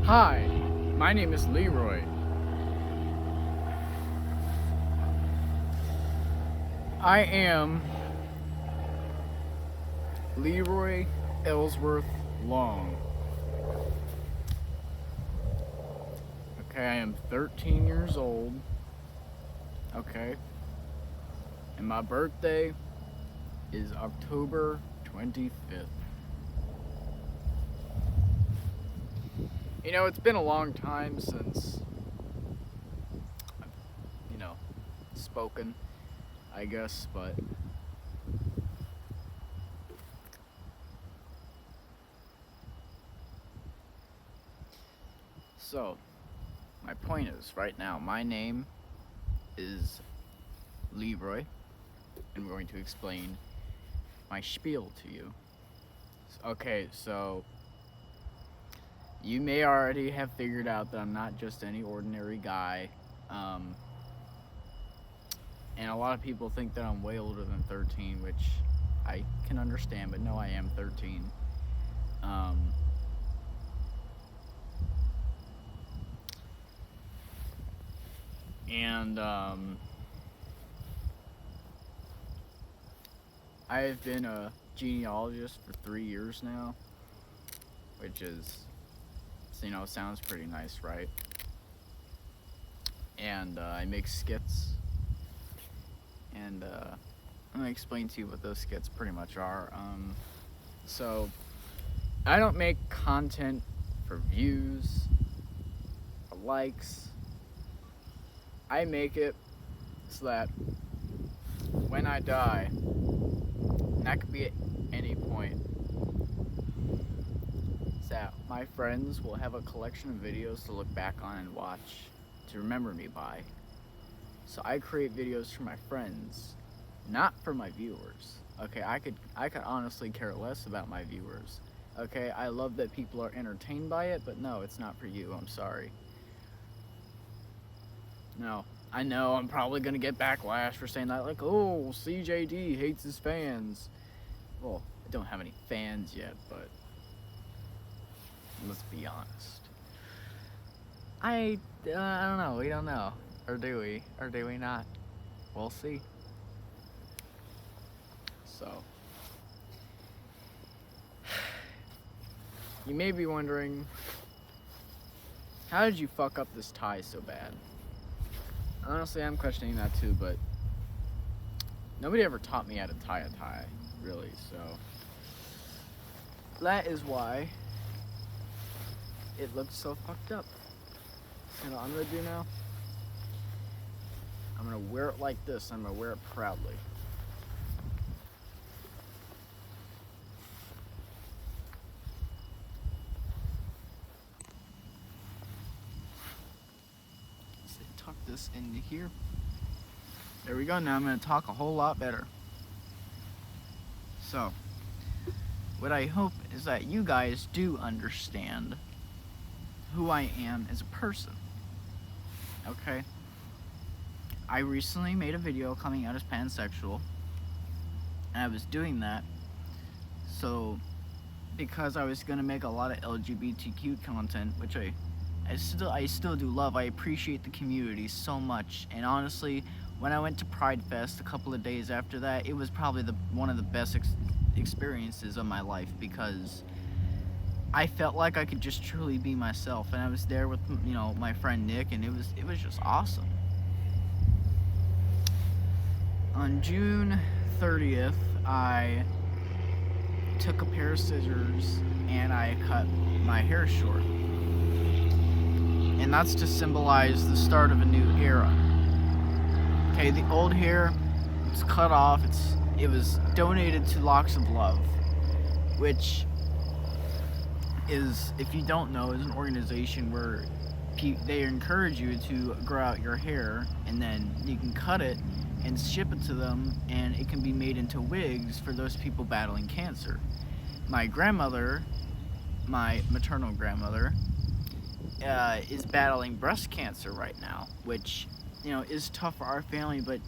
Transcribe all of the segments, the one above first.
Hi, my name is Leroy. I am Leroy Ellsworth Long. Okay, I am 13 years old. Okay, and my birthday is October 25th. You know, it's been a long time since I've, you know, spoken, I guess, but so my point is right now my name is Leroy, and we're going to explain my spiel to you. Okay, so you may already have figured out that I'm not just any ordinary guy. And a lot of people think that I'm way older than 13, which I can understand, but no, I am 13. Um, and I've been a genealogist for 3 years now, which is, sounds pretty nice, right? And I make skits, and I'm gonna explain to you what those skits pretty much are. So I don't make content for views, or likes. I make it so that when I die, and that could be at any point, so that my friends will have a collection of videos to look back on and watch to remember me by. So I create videos for my friends, not for my viewers. Okay, I could honestly care less about my viewers. Okay, I love that people are entertained by it, but no, it's not for you. I'm sorry. No, I know I'm probably gonna get backlash for saying that, like, oh, CJD hates his fans. Well, I don't have any fans yet, but let's be honest. I don't know. We don't know, or do we? Or do we not? We'll see. So, you may be wondering, how did you fuck up this tie so bad? Honestly, I'm questioning that too, but nobody ever taught me how to tie a tie, really, so that is why it looked so fucked up. You know what I'm gonna do now? I'm gonna wear it like this. I'm gonna wear it proudly. So tuck this into here. There we go. Now I'm gonna talk a whole lot better. So, what I hope is that you guys do understand who I am as a person. Okay? I recently made a video coming out as pansexual, and I was doing that so because I was gonna make a lot of LGBTQ content, which I still do love. I appreciate the community so much, and honestly, when I went to Pride Fest a couple of days after that, it was probably one of the best experiences of my life, because I felt like I could just truly be myself, and I was there with my friend Nick, and it was just awesome. On June 30th, I took a pair of scissors and I cut my hair short. And that's to symbolize the start of a new era. Okay, the old hair was cut off. It was donated to Locks of Love, which is, if you don't know, is an organization where they encourage you to grow out your hair, and then you can cut it and ship it to them, and it can be made into wigs for those people battling cancer. My grandmother, my maternal grandmother, is battling breast cancer right now, which is tough for our family, but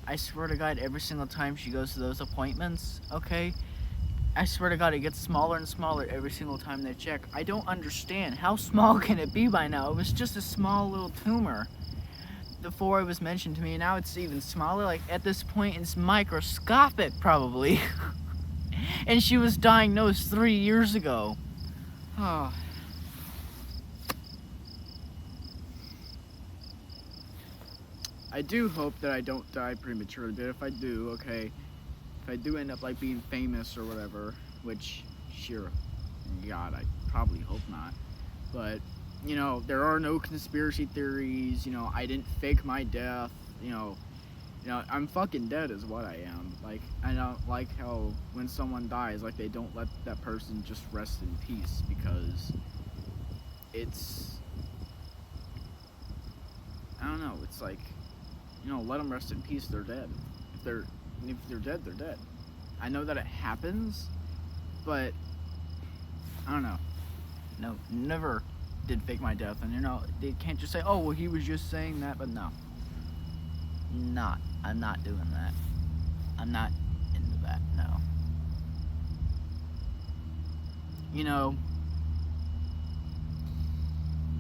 I swear to God, every single time she goes to those appointments, okay, I swear to God, it gets smaller and smaller every single time they check. I don't understand. How small can it be by now? It was just a small little tumor before it was mentioned to me, and now it's even smaller. Like, at this point, it's microscopic, probably. And she was diagnosed 3 years ago. Oh. I do hope that I don't die prematurely, but if I do, okay, if I do end up like being famous or whatever, which, sure, God, I probably hope not, but, you know, there are no conspiracy theories, you know, I didn't fake my death, you know, I'm fucking dead is what I am. Like, I don't like how when someone dies, like, they don't let that person just rest in peace, because it's, I don't know, it's like, you know, let them rest in peace, they're dead. If they're dead, they're dead. I know that it happens, but I don't know. No, never did fake my death, and you know, they can't just say, oh, well, he was just saying that, but no. I'm not doing that. I'm not into that, no. You know,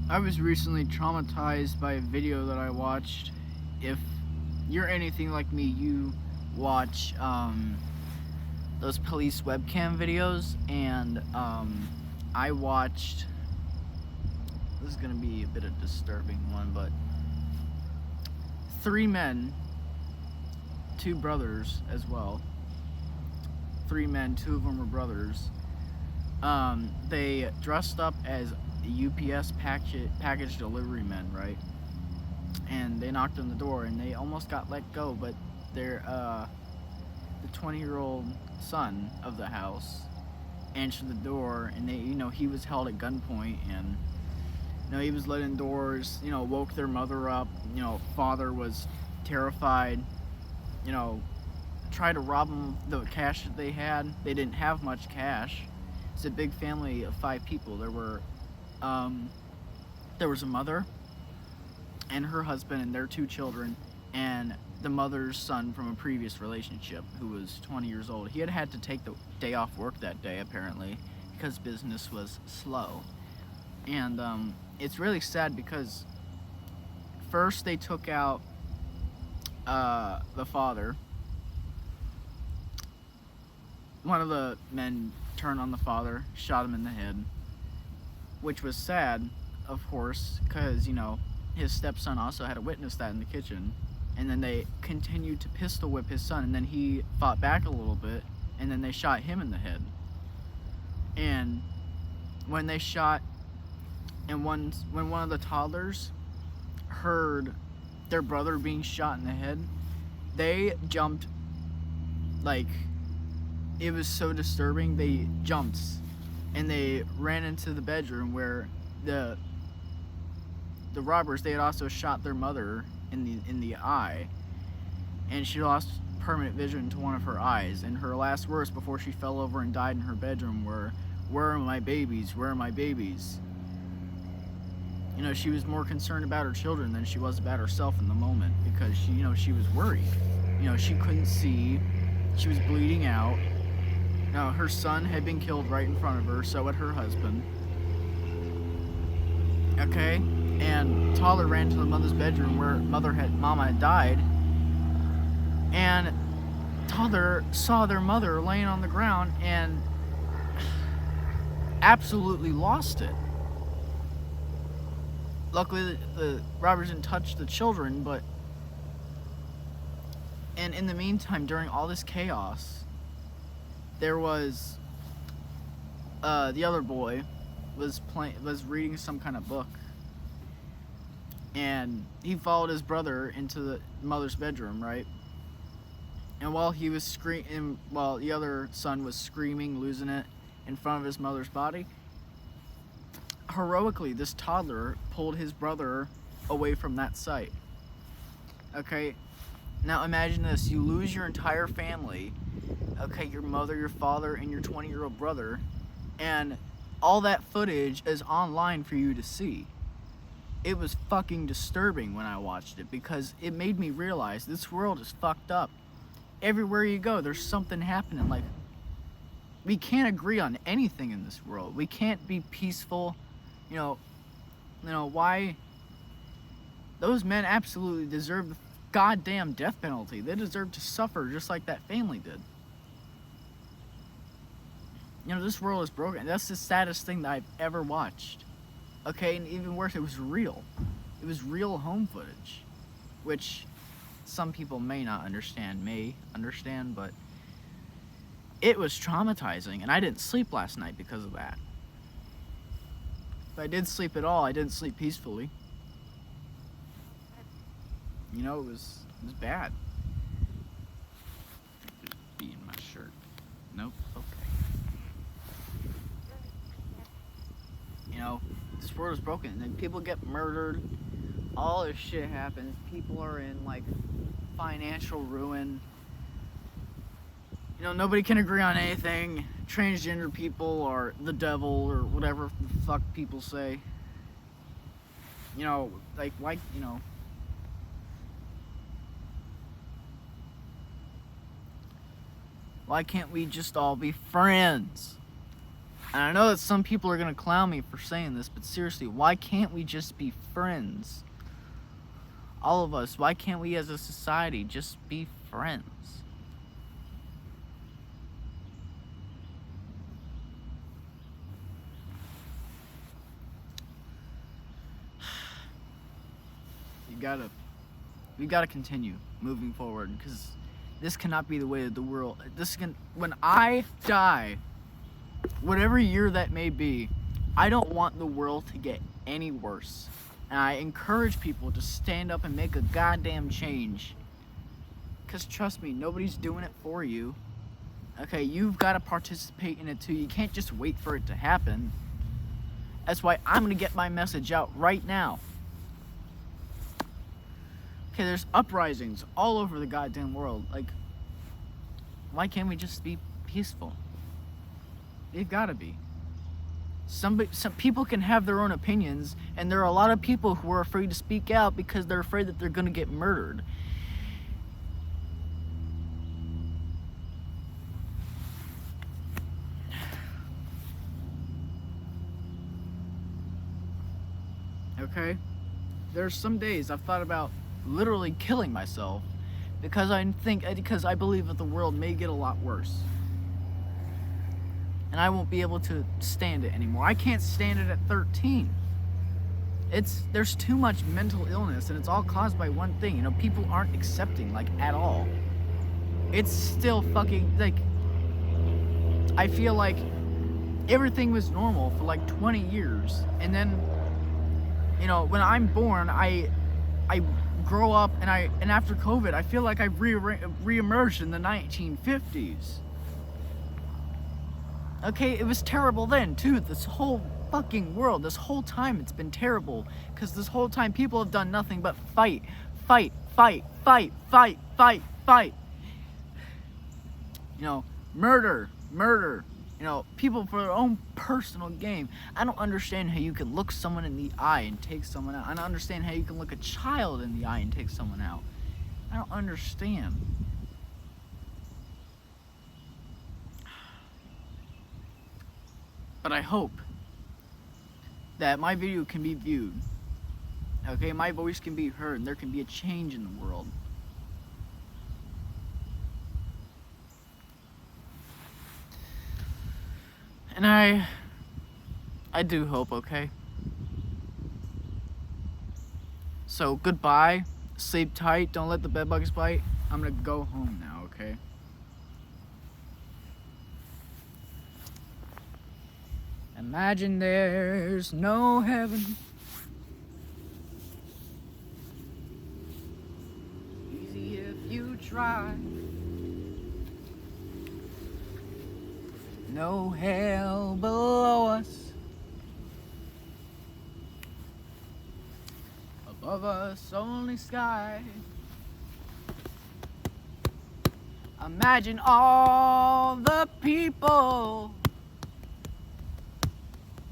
I was recently traumatized by a video that I watched. If you're anything like me, you watch those police webcam videos, and I watched, this is gonna be a bit of a disturbing one, but 3 men, 2 brothers as well. 3 men, 2 of them were brothers. They dressed up as UPS package delivery men, right? And they knocked on the door, and they almost got let go, but they're the 20-year-old son of the house answered the door, and they, you know, he was held at gunpoint, and you know, he was let indoors, you know, woke their mother up, you know, father was terrified, you know, tried to rob them of the cash that they had. They didn't have much cash. It's a big family of 5 people. There was a mother and her husband and their 2 children, and the mother's son from a previous relationship who was 20 years old. He had to take the day off work that day, apparently, because business was slow. And it's really sad because first they took out the father. One of the men turned on the father, shot him in the head, which was sad, of course, because, you know, his stepson also had to witness that in the kitchen. And then they continued to pistol whip his son, and then he fought back a little bit, and then they shot him in the head. And when they shot, and when one of the toddlers heard their brother being shot in the head, they jumped, like, it was so disturbing, they jumped, and they ran into the bedroom where the robbers, they had also shot their mother in the eye, and she lost permanent vision to one of her eyes, and her last words before she fell over and died in her bedroom were, "Where are my babies? Where are my babies?" You know, she was more concerned about her children than she was about herself in the moment, because she, you know, she was worried. You know, she couldn't see, she was bleeding out. Now, her son had been killed right in front of her, so had her husband. Okay? And toddler ran to the mother's bedroom where mama had died, and toddler saw their mother laying on the ground and absolutely lost it. Luckily, the robbers didn't touch the children, and in the meantime, during all this chaos, there was the other boy was reading some kind of book, and he followed his brother into the mother's bedroom, right? And while he was while the other son was screaming, losing it in front of his mother's body, heroically, this toddler pulled his brother away from that sight. Okay, now imagine this: you lose your entire family. Okay, your mother, your father, and your 20-year-old brother, and all that footage is online for you to see. It was fucking disturbing when I watched it, because it made me realize this world is fucked up. Everywhere you go, there's something happening. Like, we can't agree on anything in this world. We can't be peaceful. You know why? Those men absolutely deserve the goddamn death penalty. They deserve to suffer just like that family did. You know, this world is broken. That's the saddest thing that I've ever watched. Okay, and even worse, it was real. It was real home footage, which some people may not understand, but it was traumatizing, and I didn't sleep last night because of that. If I did sleep at all, I didn't sleep peacefully. You know, it was bad. Be in my shirt. Nope. Okay. You know, this world is broken, and people get murdered. All this shit happens. People are in like financial ruin. You know, nobody can agree on anything. Transgender people are the devil or whatever the fuck people say. You know, like you know. Why can't we just all be friends? And I know that some people are gonna clown me for saying this, but seriously, why can't we just be friends? All of us, why can't we as a society just be friends? We gotta continue moving forward, because this cannot be the way of the world. When I die, whatever year that may be, I don't want the world to get any worse. And I encourage people to stand up and make a goddamn change. Because trust me, nobody's doing it for you. Okay, you've got to participate in it too. You can't just wait for it to happen. That's why I'm going to get my message out right now. Okay, there's uprisings all over the goddamn world. Like, why can't we just be peaceful? They've got to be. Some people can have their own opinions, and there are a lot of people who are afraid to speak out because they're afraid that they're going to get murdered. Okay? There's some days I've thought about literally killing myself because I believe that the world may get a lot worse. And I won't be able to stand it anymore. I can't stand it at 13. There's too much mental illness, and it's all caused by one thing. You know, people aren't accepting, like, at all. It's still fucking, like, I feel like everything was normal for like 20 years, and then, you know, when I'm born, I grow up, and after COVID, I feel like I've re-emerged in the 1950s. Okay, it was terrible then, too. This whole fucking world, this whole time, it's been terrible. Because this whole time, people have done nothing but fight. You know, murder. You know, people for their own personal gain. I don't understand how you can look someone in the eye and take someone out. I don't understand how you can look a child in the eye and take someone out. I don't understand. But I hope that my video can be viewed. Okay, my voice can be heard, and there can be a change in the world. And I do hope, okay? So, goodbye. Sleep tight. Don't let the bed bugs bite. I'm gonna go home now, okay? Imagine there's no heaven. Easy if you try. No hell below us. Above us only sky. Imagine all the people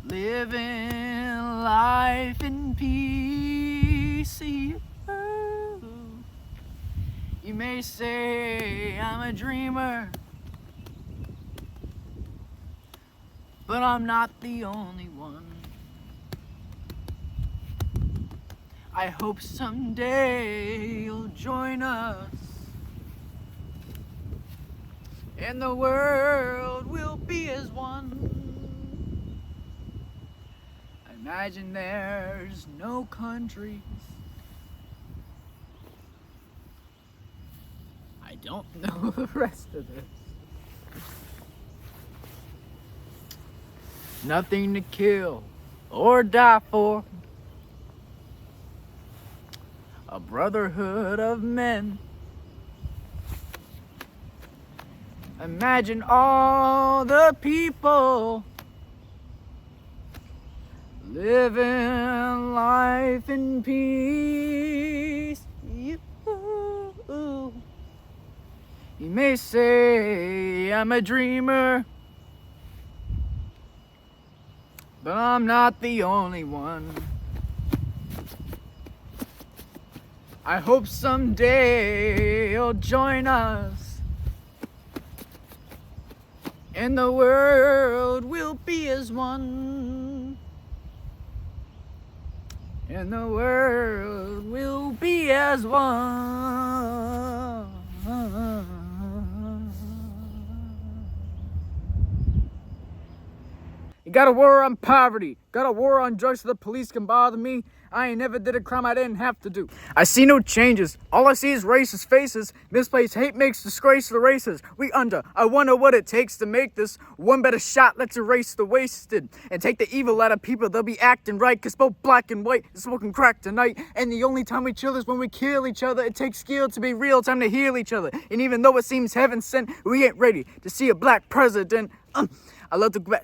living life in peace. You may say I'm a dreamer, but I'm not the only one. I hope someday you'll join us, and the world will be as one. Imagine there's no countries. I don't know the rest of this. Nothing to kill or die for. A brotherhood of men. Imagine all the people living life in peace. You may say I'm a dreamer, but I'm not the only one. I hope someday you'll join us, and the world will be as one. And the world will be as one. You got a war on poverty, got a war on drugs so the police can bother me. I ain't never did a crime I didn't have to do. I see no changes, all I see is racist faces. Misplaced hate makes disgrace to the races. I wonder what it takes to make this one better shot. Let's erase the wasted and take the evil out of people. They'll be acting right, cause both black and white is smoking crack tonight. And the only time we chill is when we kill each other. It takes skill to be real, time to heal each other. And even though it seems heaven sent, we ain't ready to see a black president. I love to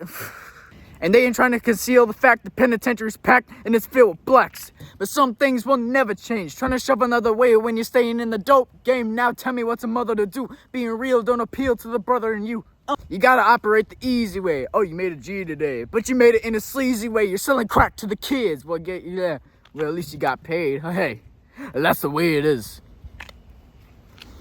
and they ain't trying to conceal the fact the penitentiary's packed and it's filled with blacks. But some things will never change. Trying to shove another way when you're staying in the dope game. Now tell me what's a mother to do. Being real don't appeal to the brother in you. You gotta operate the easy way. Oh, you made a G today, but you made it in a sleazy way. You're selling crack to the kids. Well, at least you got paid. Hey, that's the way it is.